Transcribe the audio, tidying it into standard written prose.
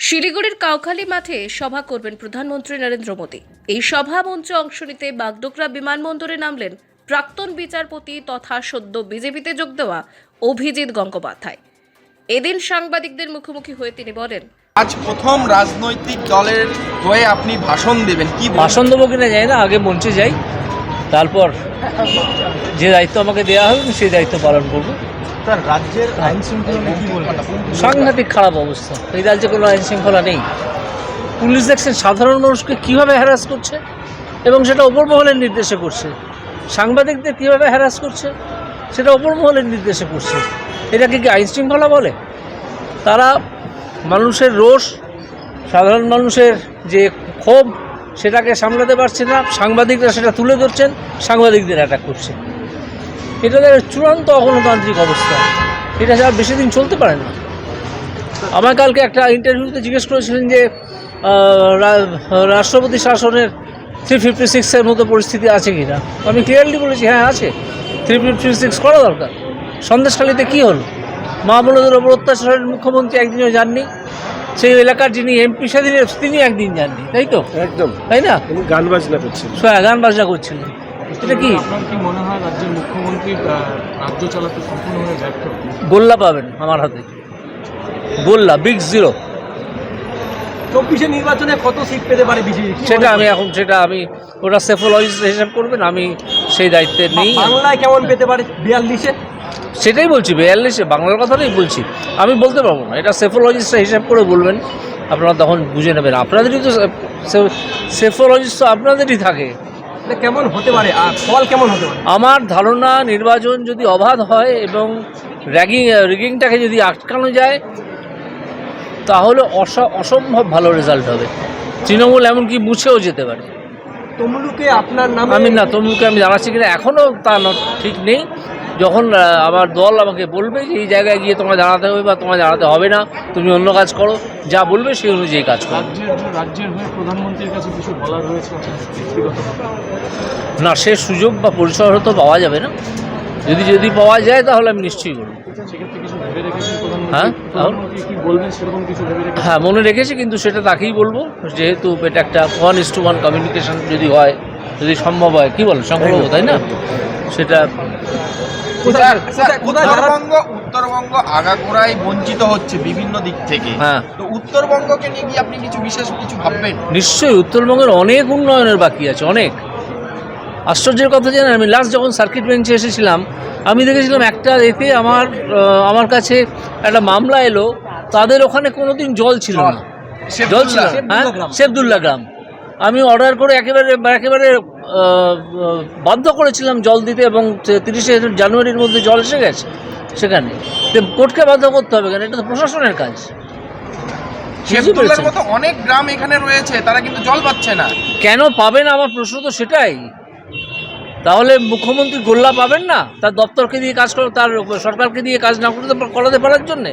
শিলিগুড়ির কাউখালী মাঠে সভা করবেন প্রধানমন্ত্রী নরেন্দ্র মোদী। এই সভা মঞ্চে অংশ নিতে বাগডোগরা বিমানবন্দরে নামলেন প্রাক্তন বিচারপতি তথা সদ্য বিজেপিতে যোগ দেওয়া অভিজিৎ গঙ্গোপাধ্যায়। এদিন সাংবাদিকদের মুখোমুখি হয়ে তিনি বলেন, আজ প্রথম রাজনৈতিক দলের হয়ে আপনি ভাষণ দেবেন, কি ভাষণ দেবো কিনা যাই না, আগে মঞ্চে যাই, তারপর যে দায়িত্ব আমাকে দেওয়া হবে সেই দায়িত্ব পালন করব। রাজ্যের আইন শৃঙ্খলা নিয়ে কি বলবেন? সাংঘাতিক খারাপ অবস্থা, এই রাজ্যে কোনো আইন শৃঙ্খলা নেই। পুলিশ দেখছেন সাধারণ মানুষকে কীভাবে হ্যারাস করছে এবং সেটা ওপর মহলের নির্দেশে করছে। সাংবাদিকদের কীভাবে হ্যারাস করছে সেটা ওপর মহলের নির্দেশে করছে। এটাকে কি আইন শৃঙ্খলা বলে? তারা মানুষের রোষ, সাধারণ মানুষের যে ক্ষোভ সেটাকে সামলাতে পারছে না, সাংবাদিকরা সেটা তুলে ধরছেন, সাংবাদিকদের অ্যাটাক করছে। এটা চূড়ান্ত অগণতান্ত্রিক অবস্থা, এটা আর বেশি দিন চলতে পারে না। আমার কালকে একটা ইন্টারভিউতে জিজ্ঞেস করেছিলেন যে রাষ্ট্রপতি শাসনের 356-এর মতো পরিস্থিতি আছে কি না। আমি ক্লিয়ারলি বলেছি হ্যাঁ আছে, 356 করা দরকার। সন্দেশখালীতে কী হলো? মা বোনদের ওপর অত্যাচারের মুখ্যমন্ত্রী একদিনও যাননি, সেই এলাকার যিনি এমপি সেদিন তিনি একদিন যাননি, তাই তো? একদম তাই না? গান বাজনা করছেন, গান বাজনা করছিলেন। এটা কি আপনার কি মনে হয় রাজ্যের মুখ্যমন্ত্রী রাজ্য চালাতে সম্পূর্ণভাবে ব্যর্থ? গোল্লা পাবেন আমার হাতে, গোল্লা, বিগ জিরো। 24 নির্বাচনে কত সিট পেতে পারে বিজেপি? সেটা আমি ওটা সেফোলজিস্ট হিসাব করবেন, আমি সেই দায়িত্বে নেই। বাংলায় কেমন পেতে পারে? 42-এ? সেটাই বলছি, 42-এ বাংলার কথাটাই বলছি। আমি বলতে পারবো না, এটা সেফোলজিস্টরা হিসাব করে বলবেন, আপনারা তখন বুঝে নেবেন। আপনাদেরই তো সেফোলজিস্ট তো আপনাদেরই থাকে। কেমন হতে পারে, ফল কেমন হতে পারে? আমার ধারণা নির্বাচন যদি অবাধ হয় এবং রিগিংটাকে যদি আটকানো যায় তাহলে অসম্ভব ভালো রেজাল্ট হবে। তৃণমূল এমনকি মুছেও যেতে পারে। তমলুকে আপনার নামে তমলুকে আমি জানাচ্ছি কিনা এখনও তা ঠিক নেই। যখন আমার দল আমাকে বলবে যে এই জায়গায় গিয়ে তোমায় দাঁড়াতে হবে বা তোমায় দাঁড়াতে হবে না, তুমি অন্য কাজ করো, যা বলবে সেই অনুযায়ী কাজ করো। রাজ্যের হয়ে প্রধানমন্ত্রীর কাছে কিছু বলার রয়েছে না, সে সুযোগ বা পরিসর হয়তো পাওয়া যাবে না। যদি পাওয়া যায় তাহলে আমি নিশ্চয়ই করব। হ্যাঁ, মনে রেখেছি, কিন্তু সেটা তাকেই বলবো, যেহেতু এটা একটা 1:1 কমিউনিকেশন যদি হয়, যদি সম্ভব হয়, কি বলে সম্ভব, তাই না? সেটা উত্তরবঙ্গ আগাগোড়ায় বঞ্চিত হচ্ছে বিভিন্ন দিক থেকে। হ্যাঁ, তো উত্তরবঙ্গকে নিয়ে কি আপনি বিশেষ কিছু ভাববেন? নিশ্চয়ই, উত্তরবঙ্গের অনেক উন্নয়নের বাকি আছে, অনেক। আশ্চর্যের কথা জানেন, আমি লাস্ট যখন সার্কিট বেঞ্চে এসেছিলাম আমি দেখেছিলাম একটা এতে আমার কাছে একটা মামলা এলো, তাদের ওখানে কোনোদিন জল ছিল না। জল ছিল, হ্যাঁ, শেবদুল্লা গ্রাম। আমি অর্ডার করে একেবারে বাধ্য করেছিলাম জল দিতে, এবং 30শে জানুয়ারির মধ্যে জল এসে গেছে সেখানে। কোর্টকে বাধ্য করতে হবে কেন? এটা তো প্রশাসনের কাজ। শেবদুল্লার মতো অনেক গ্রাম এখানে রয়েছে, তারা কিন্তু জল পাচ্ছে না। কেন পাবে না? আমার প্রশ্ন তো সেটাই। তাহলে মুখ্যমন্ত্রী গোল্লা পাবেন না তার দপ্তরকে দিয়ে কাজ করো, তার সরকারকে দিয়ে কাজ না করতে করাতে পারার জন্যে?